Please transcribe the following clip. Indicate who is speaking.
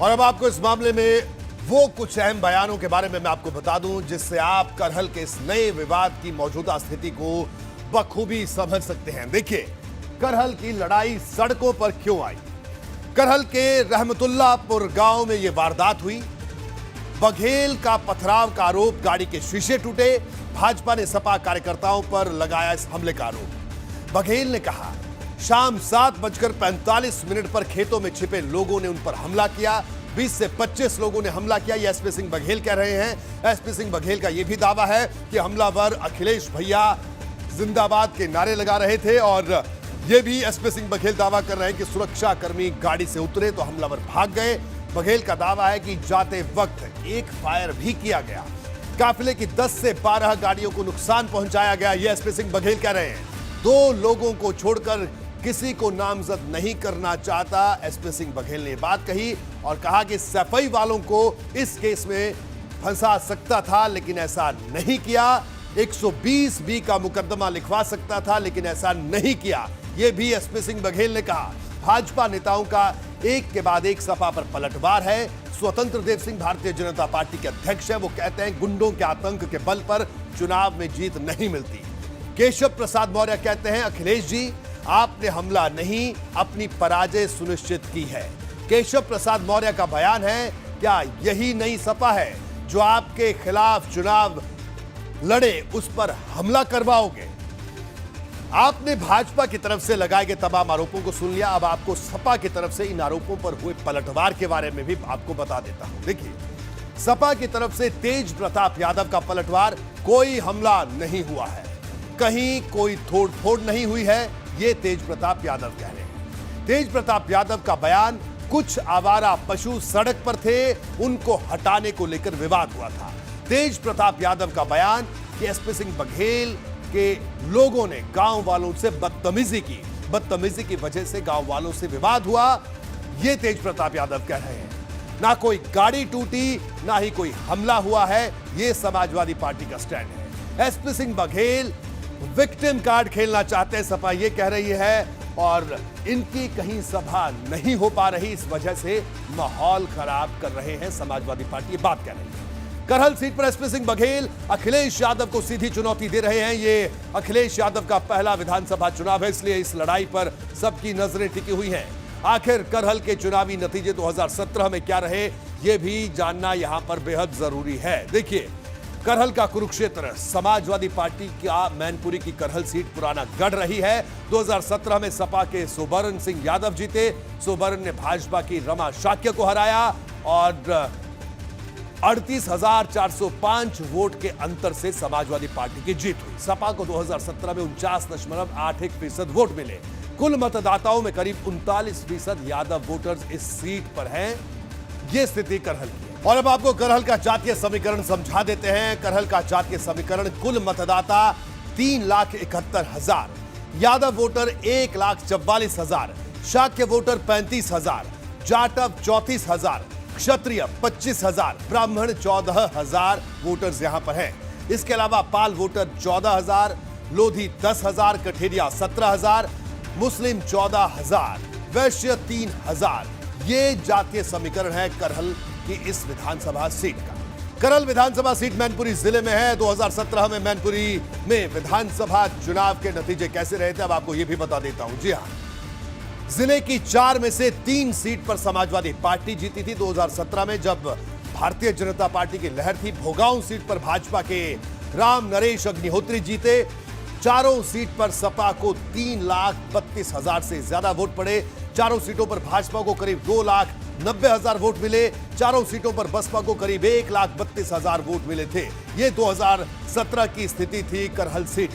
Speaker 1: और अब आपको इस मामले में वो कुछ अहम बयानों के बारे में मैं आपको बता दूं जिससे आप करहल के इस नए विवाद की मौजूदा स्थिति को बखूबी समझ सकते हैं। देखिए, करहल की लड़ाई सड़कों पर क्यों आई। करहल के रहमतुल्लापुर गांव में यह वारदात हुई। बघेल का पथराव का आरोप, गाड़ी के शीशे टूटे। भाजपा ने सपा कार्यकर्ताओं पर लगाया इस हमले का आरोप। बघेल ने कहा शाम 7:45 पर खेतों में छिपे लोगों ने उन पर हमला किया। 20 से 25 लोगों ने हमला किया, यह एसपी सिंह बघेल कह रहे हैं। एसपी सिंह बघेल का यह भी दावा है कि हमलावर अखिलेश भैया जिंदाबाद के नारे लगा रहे थे और यह भी एसपी सिंह बघेल दावा कर रहे हैं कि सुरक्षा कर्मी गाड़ी से उतरे तो हमलावर भाग गए। बघेल का दावा है कि जाते वक्त एक फायर भी किया गया। काफिले की 10 से 12 गाड़ियों को नुकसान पहुंचाया गया, यह एसपी सिंह बघेल कह रहे हैं। 2 लोगों को छोड़कर किसी को नामजद नहीं करना चाहता, एसपी सिंह बघेल ने बात कही और कहा कि सफाई वालों को इस केस में फंसा सकता था लेकिन ऐसा नहीं किया। 120 बी का मुकदमा लिखवा सकता था लेकिन ऐसा नहीं किया, यह भी एसपी सिंह बघेल ने कहा। भाजपा नेताओं का एक के बाद एक सपा पर पलटवार है। स्वतंत्र देव सिंह भारतीय जनता पार्टी के अध्यक्ष है, वो कहते हैं गुंडों के आतंक के बल पर चुनाव में जीत नहीं मिलती। केशव प्रसाद मौर्य कहते हैं अखिलेश जी, आपने हमला नहीं, अपनी पराजय सुनिश्चित की है। केशव प्रसाद मौर्य का बयान है, क्या यही नई सपा है जो आपके खिलाफ चुनाव लड़े उस पर हमला करवाओगे। आपने भाजपा की तरफ से लगाए गए तमाम आरोपों को सुन लिया, अब आपको सपा की तरफ से इन आरोपों पर हुए पलटवार के बारे में भी आपको बता देता हूं। देखिए, सपा की तरफ से तेज प्रताप यादव का पलटवार, कोई हमला नहीं हुआ है, कहीं कोई तोड़ फोड़ नहीं हुई है, ये तेज प्रताप यादव कह रहे हैं। तेज प्रताप यादव का बयान, कुछ आवारा पशु सड़क पर थे, उनको हटाने को लेकर विवाद हुआ था। तेज प्रताप यादव का बयान कि एसपी सिंह बघेल के लोगों ने गांव वालों से बदतमीजी की वजह से गांव वालों से विवाद हुआ, यह तेज प्रताप यादव कह रहे हैं। ना कोई गाड़ी टूटी, ना ही कोई हमला हुआ है, यह समाजवादी पार्टी का स्टैंड है। SP Singh Baghel victim card खेलना चाहते हैं, सपा ये कह रही है, और इनकी कहीं सभा नहीं हो पा रही, इस वजह से माहौल खराब कर रहे हैं समाजवादी पार्टी, ये बात कह रही है। करहल सीट पर एसपी सिंह बघेल अखिलेश यादव को सीधी चुनौती दे रहे हैं। ये अखिलेश यादव का पहला विधानसभा चुनाव है, इसलिए इस लड़ाई पर सबकी नजरें टिकी हुई हैं। आखिर करहल के चुनावी नतीजे 2017 में क्या रहे, यह भी जानना यहां पर बेहद जरूरी है। देखिए, करहल का कुरुक्षेत्र, समाजवादी पार्टी का मैनपुरी की करहल सीट पुराना गढ़ रही है। 2017 में सपा के सुबर्ण सिंह यादव जीते। सुबर्ण ने भाजपा की रमा शाक्य को हराया और 38,405 वोट के अंतर से समाजवादी पार्टी की जीत हुई। सपा को 2017 में 49.81% वोट मिले। कुल मतदाताओं में करीब 39% यादव वोटर्स इस सीट पर हैं। यह स्थिति करहल की है। और अब आपको करहल का जातीय समीकरण समझा देते हैं। करहल का जातीय समीकरण, कुल मतदाता 3,71,000, यादव वोटर 1,44,000, शाक्य वोटर 35,000, जाटव 34,000, क्षत्रिय 25,000, ब्राह्मण 14,000 वोटर्स यहां पर हैं। इसके अलावा पाल वोटर 14,000, लोधी 10,000, कठेरिया 17,000, मुस्लिम 14,000, वैश्य 3,000। ये जातीय समीकरण है करहल की इस विधानसभा सीट का। करहल विधानसभा सीट मैनपुरी जिले में है। 2017 में मैनपुरी में विधानसभा चुनाव के नतीजे कैसे रहे थे, अब आपको यह भी बता देता हूं। जी हां, जिले की 4 में से 3 सीट पर समाजवादी पार्टी जीती थी। 2017 में जब भारतीय जनता पार्टी की लहर थी, भोगांव सीट पर भाजपा के राम नरेश अग्निहोत्री जीते। चारों सीट पर सपा को 3,32,000 से ज्यादा वोट पड़े। चारों सीटों पर भाजपा को करीब 2,90,000 वोट मिले। चारों सीटों पर बसपा को करीब 1,32,000 वोट मिले थे। यह 2017 की स्थिति थी करहल सीट।